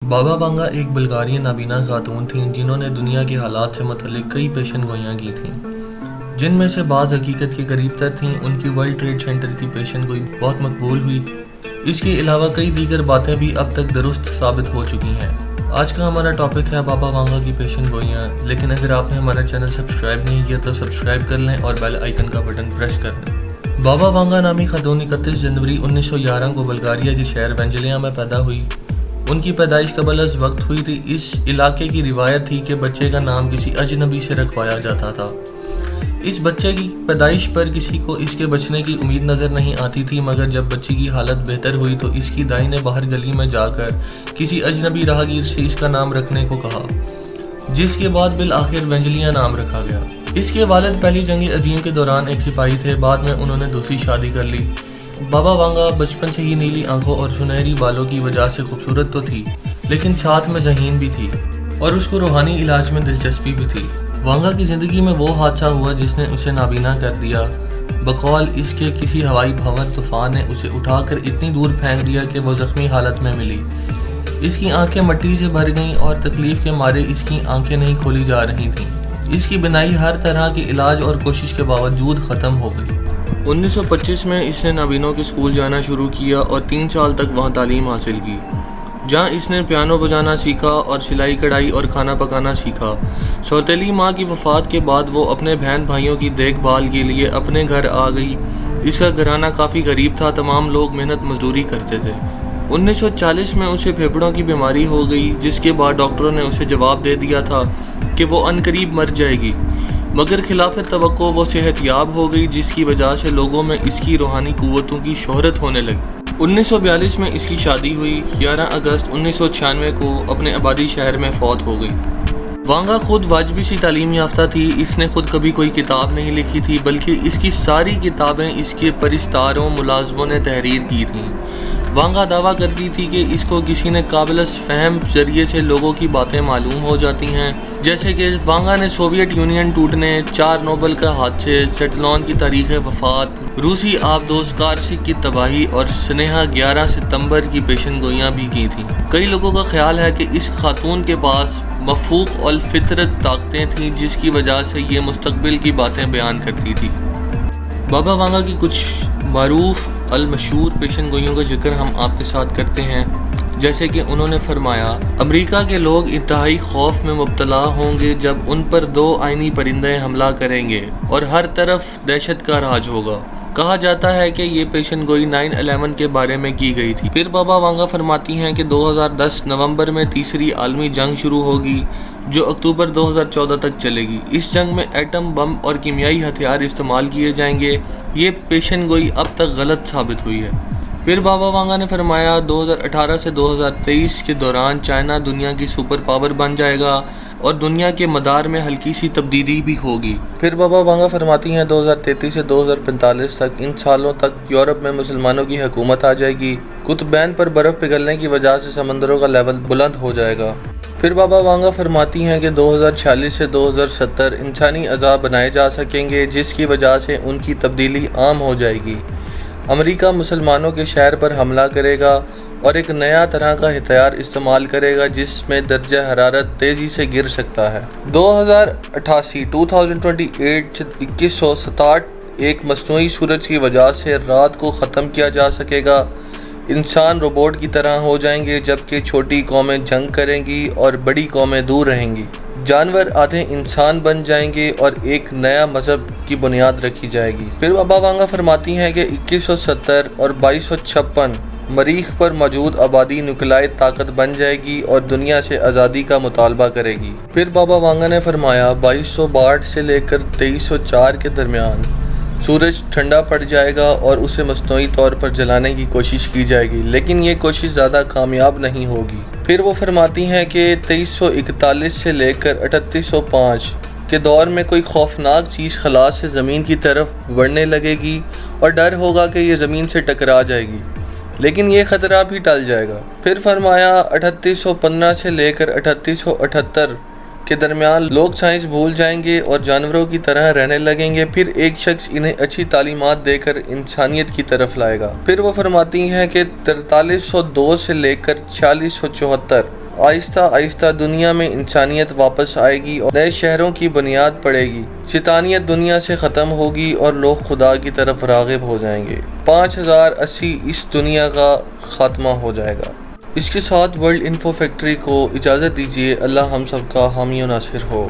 بابا وانگا ایک بلغاریہ نابینا خاتون تھیں جنہوں نے دنیا کے حالات سے متعلق کئی پیشن گوئیاں کی تھیں، جن میں سے بعض حقیقت کے قریب تر تھیں۔ ان کی ورلڈ ٹریڈ سینٹر کی پیشن گوئی بہت مقبول ہوئی۔ اس کے علاوہ کئی دیگر باتیں بھی اب تک درست ثابت ہو چکی ہیں۔ آج کا ہمارا ٹاپک ہے بابا وانگا کی پیشن گوئیاں، لیکن اگر آپ نے ہمارا چینل سبسکرائب نہیں کیا تو سبسکرائب کر لیں اور بیل آئیکن کا بٹن پریس کر لیں۔ بابا وانگا نامی خاتون 31 جنوری 1911 کو بلغاریہ کے شہر وینجلیا میں پیدا ہوئی۔ ان کی پیدائش قبل از وقت ہوئی تھی۔ اس علاقے کی روایت تھی کہ بچے کا نام کسی اجنبی سے رکھوایا جاتا تھا۔ اس بچے کی پیدائش پر کسی کو اس کے بچنے کی امید نظر نہیں آتی تھی، مگر جب بچی کی حالت بہتر ہوئی تو اس کی دائی نے باہر گلی میں جا کر کسی اجنبی راہگیر سے اس کا نام رکھنے کو کہا، جس کے بعد بالآخر وینجلیا نام رکھا گیا۔ اس کے والد پہلی جنگ عظیم کے دوران ایک سپاہی تھے، بعد میں انہوں نے دوسری شادی کر لی۔ بابا وانگا بچپن سے ہی نیلی آنکھوں اور سنہری بالوں کی وجہ سے خوبصورت تو تھی، لیکن ساتھ میں ذہین بھی تھی اور اس کو روحانی علاج میں دلچسپی بھی تھی۔ وانگا کی زندگی میں وہ حادثہ ہوا جس نے اسے نابینا کر دیا۔ بقول اس کے کسی ہوائی بھنور طوفان نے اسے اٹھا کر اتنی دور پھینک دیا کہ وہ زخمی حالت میں ملی۔ اس کی آنکھیں مٹی سے بھر گئیں اور تکلیف کے مارے اس کی آنکھیں نہیں کھولی جا رہی تھیں۔ اس کی بینائی ہر طرح کے علاج اور کوشش کے باوجود ختم ہو گئی۔ 1925 میں اس نے نابینوں کے اسکول جانا شروع کیا اور 3 سال تک وہاں تعلیم حاصل کی، جہاں اس نے پیانو بجانا سیکھا اور سلائی کڑھائی اور کھانا پکانا سیکھا۔ سوتیلی ماں کی وفات کے بعد وہ اپنے بہن بھائیوں کی دیکھ بھال کے لیے اپنے گھر آ گئی۔ اس کا گھرانہ کافی غریب تھا، تمام لوگ محنت مزدوری کرتے تھے۔ 1940 میں اسے پھیپھڑوں کی بیماری ہو گئی، جس کے بعد ڈاکٹروں نے اسے جواب دے دیا تھا کہ وہ عنقریب مر جائے گی، مگر خلاف توقع وہ صحت یاب ہو گئی، جس کی وجہ سے لوگوں میں اس کی روحانی قوتوں کی شہرت ہونے لگی۔ 1942 میں اس کی شادی ہوئی۔ 11 اگست 1996 کو اپنے آبادی شہر میں فوت ہو گئی۔ وانگا خود واجبی سی تعلیم یافتہ تھی۔ اس نے خود کبھی کوئی کتاب نہیں لکھی تھی، بلکہ اس کی ساری کتابیں اس کے پرستاروں ملازموں نے تحریر کی تھیں۔ وانگا دعویٰ کرتی تھی کہ اس کو کسی نے قابل فہم ذریعے سے لوگوں کی باتیں معلوم ہو جاتی ہیں، جیسے کہ وانگا نے سوویت یونین ٹوٹنے، 4 نوبل کا حادثے، سیٹلون کی تاریخ وفات، روسی آبدوز کارسک کی تباہی اور سنیہا 11 ستمبر کی پیشن گوئیاں بھی کی تھیں۔ کئی لوگوں کا خیال ہے کہ اس خاتون کے پاس مفوق الفطرت طاقتیں تھیں، جس کی وجہ سے یہ مستقبل کی باتیں بیان کرتی تھی۔ بابا وانگا کی کچھ معروف المشہور پیشن گوئیوں کا ذکر ہم آپ کے ساتھ کرتے ہیں، جیسے کہ انہوں نے فرمایا، امریکہ کے لوگ انتہائی خوف میں مبتلا ہوں گے جب ان پر 2 آئینی پرندے حملہ کریں گے اور ہر طرف دہشت کا راج ہوگا۔ کہا جاتا ہے کہ یہ پیشن گوئی 9/11 کے بارے میں کی گئی تھی۔ پھر بابا وانگا فرماتی ہیں کہ 2010 نومبر میں تیسری عالمی جنگ شروع ہوگی، جو اکتوبر 2014 تک چلے گی۔ اس جنگ میں ایٹم بم اور کیمیائی ہتھیار استعمال کیے جائیں گے۔ یہ پیشن گوئی اب تک غلط ثابت ہوئی ہے۔ پھر بابا وانگا نے فرمایا 2018 سے 2023 کے دوران چائنا دنیا کی سپر پاور بن جائے گا اور دنیا کے مدار میں ہلکی سی تبدیلی بھی ہوگی۔ پھر بابا وانگا فرماتی ہیں 2033 سے 2045 تک، ان سالوں تک یورپ میں مسلمانوں کی حکومت آ جائے گی۔ قطبین پر برف پگھلنے کی وجہ سے سمندروں کا لیول بلند ہو جائے گا۔ پھر بابا وانگا فرماتی ہیں کہ 2046 سے 2070 انسانی اعضاء بنائے جا سکیں گے، جس کی وجہ سے ان کی تبدیلی عام ہو جائے گی۔ امریکہ مسلمانوں کے شہر پر حملہ کرے گا اور ایک نیا طرح کا ہتھیار استعمال کرے گا جس میں درجہ حرارت تیزی سے گر سکتا ہے۔ 2028 سے 2167 ایک مصنوعی سورج کی وجہ سے رات کو ختم کیا جا سکے گا۔ انسان روبوٹ کی طرح ہو جائیں گے، جبکہ چھوٹی قومیں جنگ کریں گی اور بڑی قومیں دور رہیں گی۔ جانور آدھے انسان بن جائیں گے اور ایک نیا مذہب کی بنیاد رکھی جائے گی۔ پھر بابا وانگا فرماتی ہیں کہ 2170 اور 2256 مریخ پر موجود آبادی نیوکلیائی طاقت بن جائے گی اور دنیا سے آزادی کا مطالبہ کرے گی۔ پھر بابا وانگا نے فرمایا 2262 سے لے کر 2304 کے درمیان سورج ٹھنڈا پڑ جائے گا اور اسے مصنوعی طور پر جلانے کی کوشش کی جائے گی، لیکن یہ کوشش زیادہ کامیاب نہیں ہوگی۔ پھر وہ فرماتی ہیں کہ 2341 سے لے کر 3805 کے دور میں کوئی خوفناک چیز خلا سے زمین کی طرف بڑھنے لگے گی اور ڈر ہوگا کہ یہ زمین سے ٹکرا جائے گی، لیکن یہ خطرہ بھی ٹل جائے گا۔ پھر فرمایا 3815 سے لے کر 3878 کے درمیان لوگ سائنس بھول جائیں گے اور جانوروں کی طرح رہنے لگیں گے۔ پھر ایک شخص انہیں اچھی تعلیمات دے کر انسانیت کی طرف لائے گا۔ پھر وہ فرماتی ہیں کہ 4302 سے لے کر 4674 آہستہ آہستہ دنیا میں انسانیت واپس آئے گی اور نئے شہروں کی بنیاد پڑے گی، شیطانیت دنیا سے ختم ہوگی اور لوگ خدا کی طرف راغب ہو جائیں گے۔ 5080 اس دنیا کا خاتمہ ہو جائے گا۔ اس کے ساتھ ورلڈ انفو فیکٹری کو اجازت دیجیے۔ اللہ ہم سب کا حامی و ناصر ہو۔